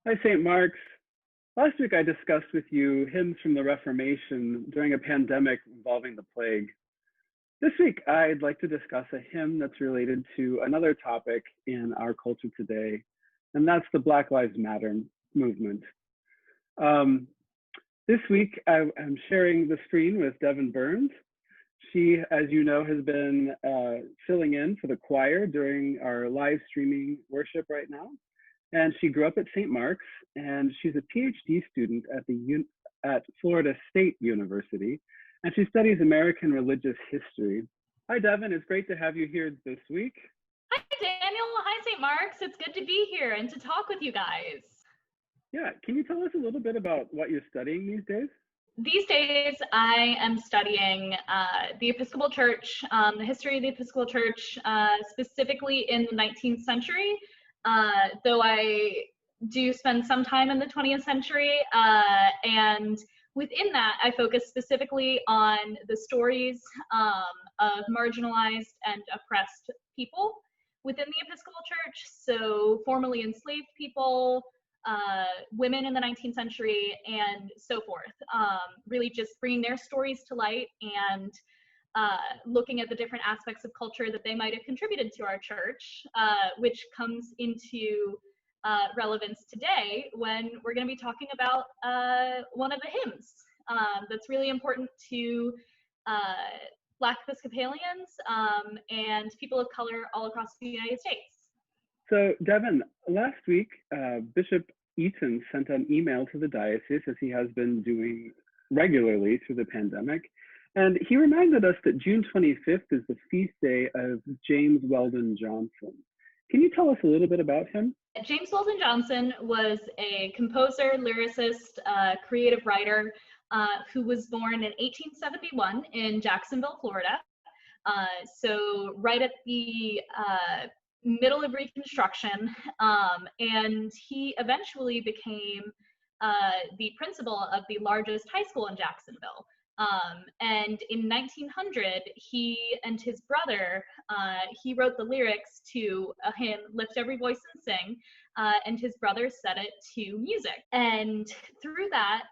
Hi, St. Mark's. Last week I discussed with you hymns from the Reformation during a pandemic involving the plague. This week I'd like to discuss a hymn that's related to another topic in our culture today, and that's the Black Lives Matter movement. This week I'm sharing the screen with Devin Burns. She, as you know, has been filling in for the choir during our live streaming worship right now. And she grew up at St. Mark's, and she's a PhD student at Florida State University, and she studies American religious history. Hi, Devin. It's great to have you here this week. Hi, Daniel. Hi, St. Mark's. It's good to be here and to talk with you guys. Yeah. Can you tell us a little bit about what you're studying these days? These days, I am studying the Episcopal Church, the history of the Episcopal Church, specifically in the 19th century. Though I do spend some time in the 20th century, and within that, I focus specifically on the stories of marginalized and oppressed people within the Episcopal Church, so formerly enslaved people, women in the 19th century, and so forth. Really just bringing their stories to light and looking at the different aspects of culture that they might have contributed to our church, which comes into relevance today when we're going to be talking about one of the hymns that's really important to Black Episcopalians and people of color all across the United States. So, Devin, last week, Bishop Eaton sent an email to the diocese, as he has been doing regularly through the pandemic. And he reminded us that June 25th is the feast day of James Weldon Johnson. Can you tell us a little bit about him? James Weldon Johnson was a composer, lyricist, creative writer who was born in 1871 in Jacksonville, Florida. So right at the middle of Reconstruction, and he eventually became the principal of the largest high school in Jacksonville. And in 1900, he and his brother, he wrote the lyrics to a hymn, Lift Every Voice and Sing, and his brother set it to music. And through that,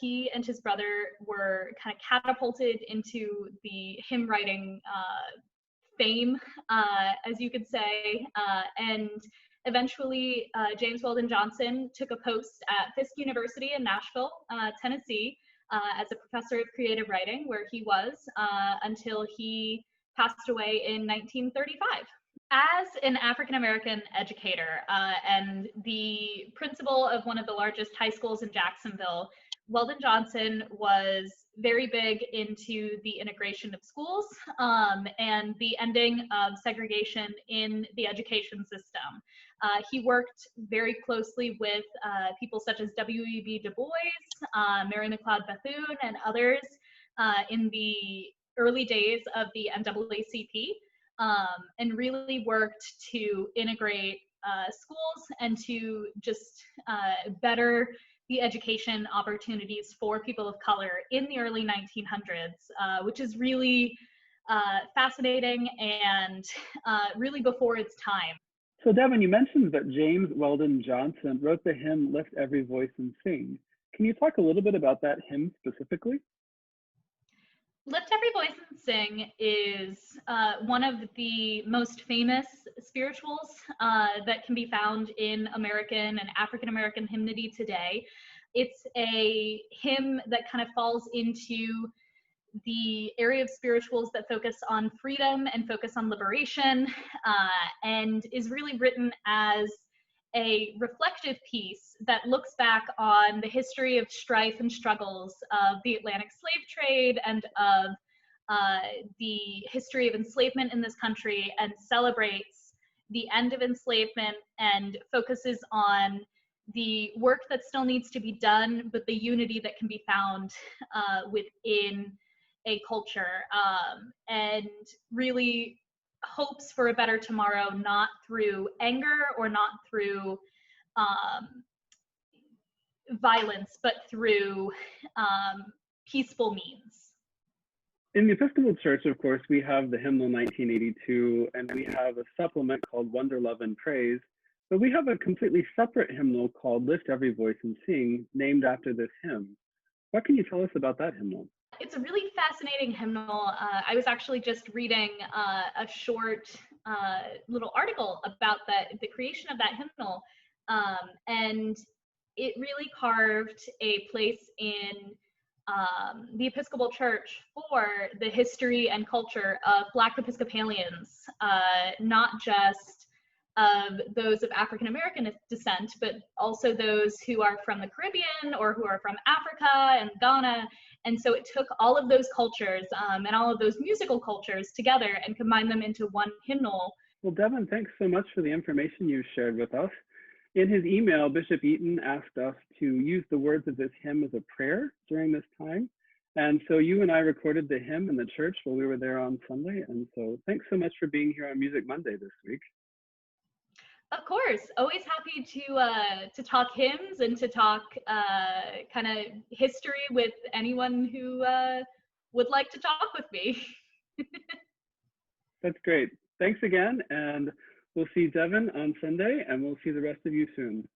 he and his brother were kind of catapulted into the hymn writing fame, as you could say, and eventually James Weldon Johnson took a post at Fisk University in Nashville, Tennessee, as a professor of creative writing, where he was until he passed away in 1935. As an African-American educator and the principal of one of the largest high schools in Jacksonville, Weldon Johnson was very big into the integration of schools and the ending of segregation in the education system. He worked very closely with people such as W.E.B. Du Bois, Mary McLeod Bethune, and others in the early days of the NAACP, and really worked to integrate schools and to just better the education opportunities for people of color in the early 1900s, which is really fascinating and really before its time. So, Devin, you mentioned that James Weldon Johnson wrote the hymn Lift Every Voice and Sing. Can you talk a little bit about that hymn specifically? Lift Every Voice and Sing is one of the most famous spirituals that can be found in American and African American hymnody today. It's a hymn that kind of falls into the area of spirituals that focus on freedom and focus on liberation, and is really written as a reflective piece that looks back on the history of strife and struggles of the Atlantic slave trade and of the history of enslavement in this country, and celebrates the end of enslavement and focuses on the work that still needs to be done, but the unity that can be found within a culture, and really hopes for a better tomorrow, not through anger or not through violence, but through peaceful means. In the Episcopal Church, of course, we have the hymnal 1982, and we have a supplement called Wonder, Love, and Praise, But we have a completely separate hymnal called Lift Every Voice and Sing, named after this hymn. What can you tell us about that hymnal? It's a really fascinating hymnal. I was actually just reading a short little article about the creation of that hymnal, and it really carved a place in the Episcopal Church for the history and culture of Black Episcopalians, not just of those of African American descent, but also those who are from the Caribbean or who are from Africa and Ghana. And so it took all of those cultures and all of those musical cultures together and combined them into one hymnal. Well, Devin, thanks so much for the information you shared with us. In his email, Bishop Eaton asked us to use the words of this hymn as a prayer during this time. And so you and I recorded the hymn in the church while we were there on Sunday. And so thanks so much for being here on Music Monday this week. Of course, always happy to talk hymns and to talk kind of history with anyone who would like to talk with me. That's great. Thanks again, and we'll see Devin on Sunday, and we'll see the rest of you soon.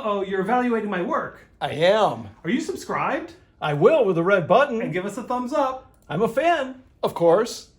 Uh-oh, you're evaluating my work. I am. Are you subscribed? I will with a red button. And give us a thumbs up. I'm a fan, of course.